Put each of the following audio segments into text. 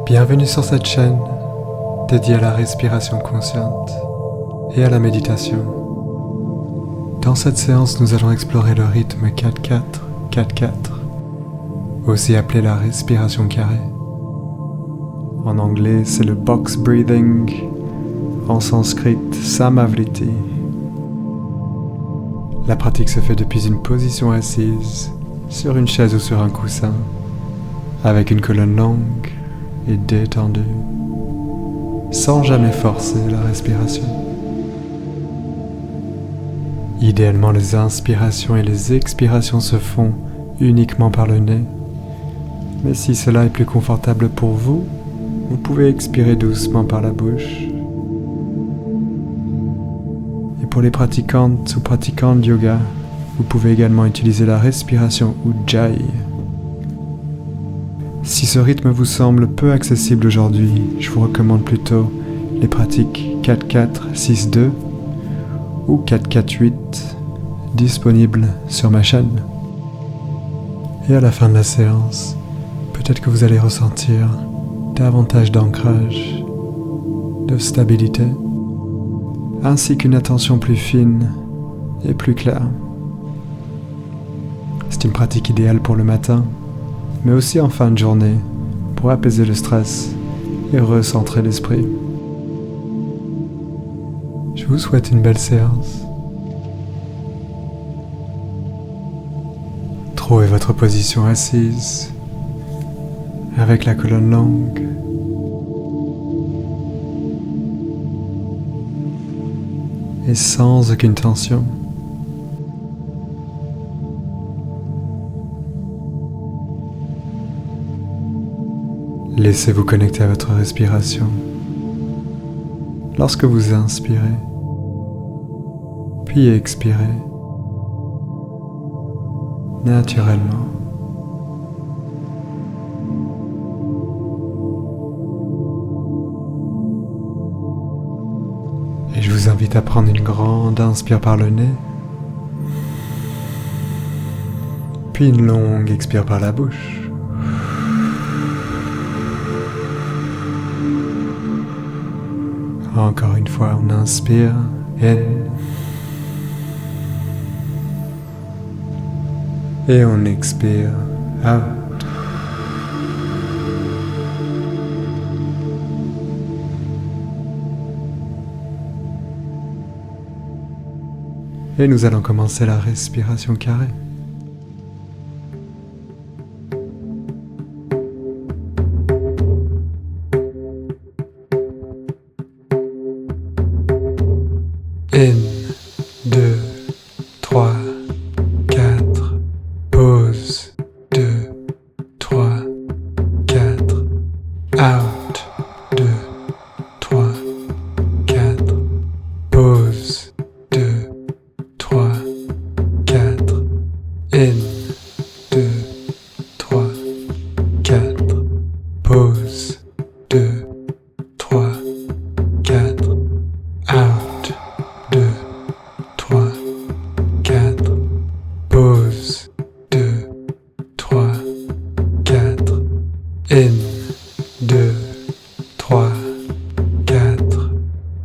Bienvenue sur cette chaîne dédiée à la respiration consciente et à la méditation. Dans cette séance, nous allons explorer le rythme 4-4-4-4, aussi appelé la respiration carrée. En anglais, c'est le box breathing, en sanskrit, samavriti. La pratique se fait depuis une position assise, sur une chaise ou sur un coussin, avec une colonne longue et détendue, sans jamais forcer la respiration. Idéalement, les inspirations et les expirations se font uniquement par le nez, mais si cela est plus confortable pour vous, vous pouvez expirer doucement par la bouche. Et pour les pratiquantes ou pratiquants de yoga, vous pouvez également utiliser la respiration Ujjayi. Si ce rythme vous semble peu accessible aujourd'hui, je vous recommande plutôt les pratiques 4-4-6-2 ou 4-4-8 disponibles sur ma chaîne. Et à la fin de la séance, peut-être que vous allez ressentir davantage d'ancrage, de stabilité, ainsi qu'une attention plus fine et plus claire. C'est une pratique idéale pour le matin, mais aussi en fin de journée, pour apaiser le stress et recentrer l'esprit. Je vous souhaite une belle séance. Trouvez votre position assise, avec la colonne longue. Et sans aucune tension. Laissez-vous connecter à votre respiration lorsque vous inspirez, puis expirez naturellement. Et je vous invite à prendre une grande inspire par le nez, puis une longue expire par la bouche. Encore une fois, on inspire, in, et on expire, out. Et nous allons commencer la respiration carrée. In, 2, 3, 4, pause, 2, 3, 4, out, 2, 3, 4, pause, 2, 3, 4, in, 2, 3, 4, pause, 2, 3, 4, out. 2, 3, 4, pause, 2, 3, 4, in, 2, 3, 4,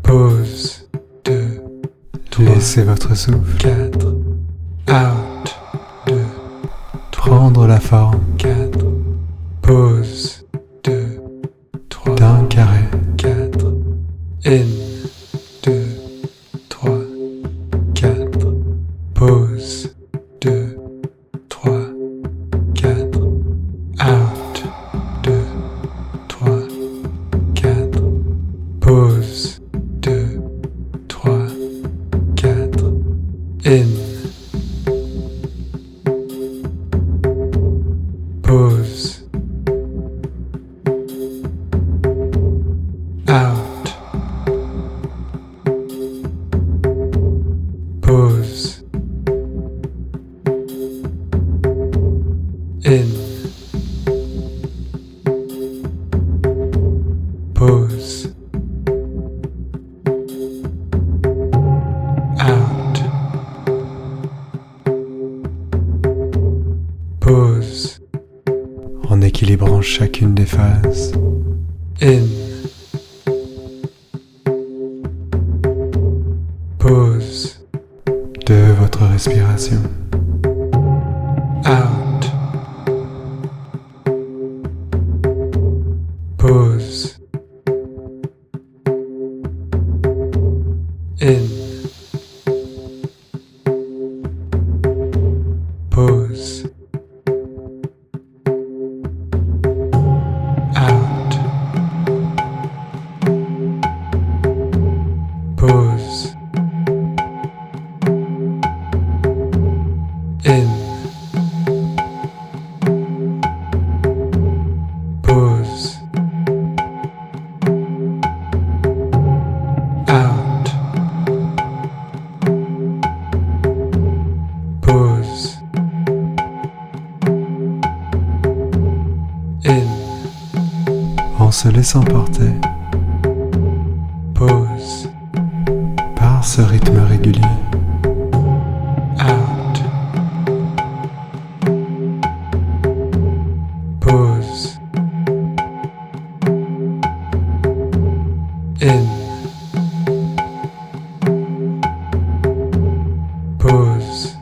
pause, 2, 3, laissez votre souffle, 4, out, 2, prendre la forme, 4, pause, 2, 3, d'un carré, 4, in, 2, 3, 4, pause, 2, 3, 4, out, 2, 3, 4, pause, 2, 3, 4, in, pause, out, pause, in, pause, out, pause, en équilibrant chacune des phases. In. Pause de votre respiration. Out. Pause. In. Pause. Out. Pause. In. Pause. Out. Pause. In. En se laissant porter. Pause. Par ce rythme régulier. Out. Pause. In. Pause.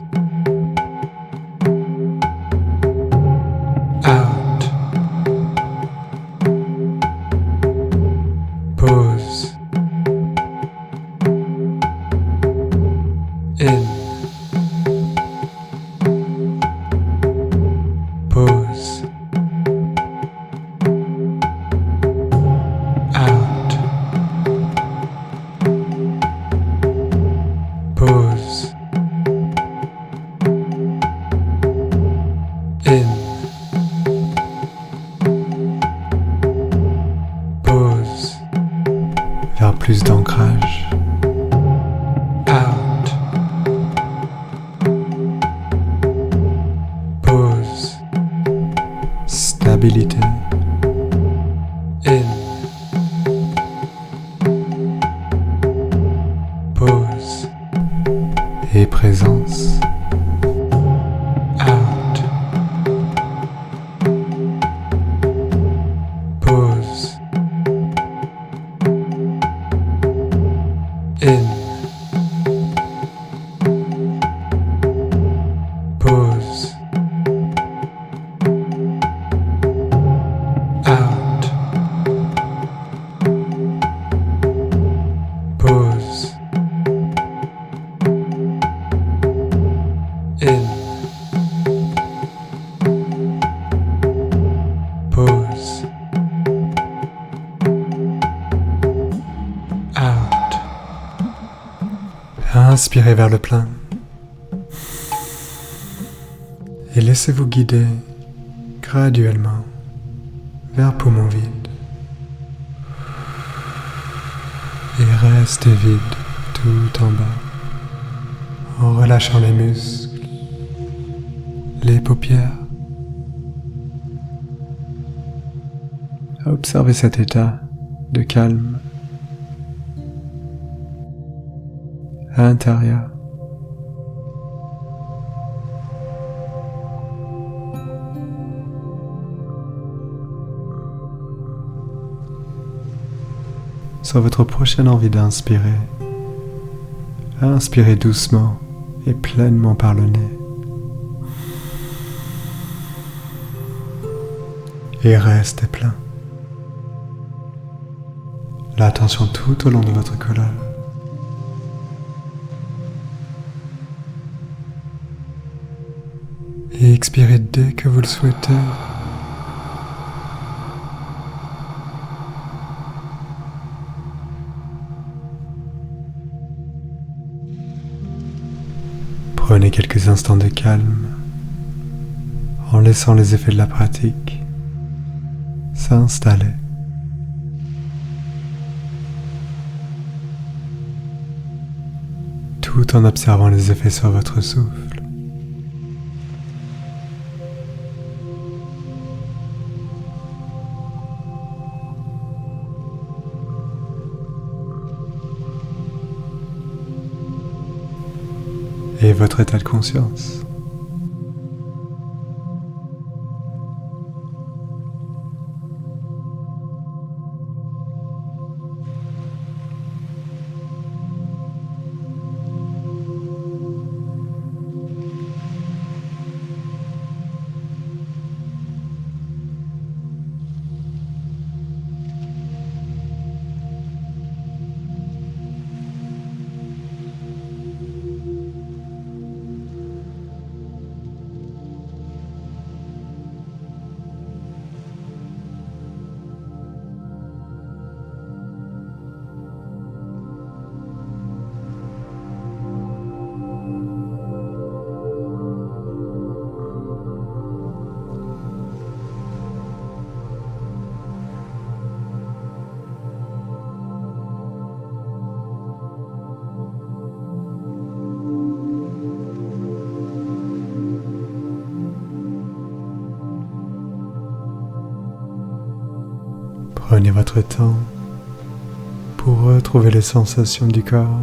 Out. Pause. In. Pause. Out. Pause. In. Pause. Vers plus d'ancrage. Out. Pause. Stabilité. In. Pause. Et présence. Out. Pause. In. Pause. Out. Pause. In. Pause. Out. Inspirez vers le plein. Et laissez-vous guider graduellement vers poumon vide. Et restez vide tout en bas, en relâchant les muscles, les paupières. Observez cet état de calme intérieur. Sur votre prochaine envie d'inspirer, inspirez doucement et pleinement par le nez. Et restez plein. L'attention tout au long de votre colonne. Et expirez dès que vous le souhaitez. Prenez quelques instants de calme en laissant les effets de la pratique s'installer. Tout en observant les effets sur votre souffle. Et votre état de conscience. Prenez votre temps pour retrouver les sensations du corps.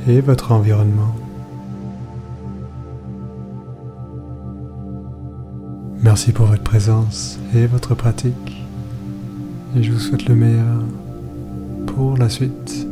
Et votre environnement. Merci pour votre présence et votre pratique. Et je vous souhaite le meilleur pour la suite.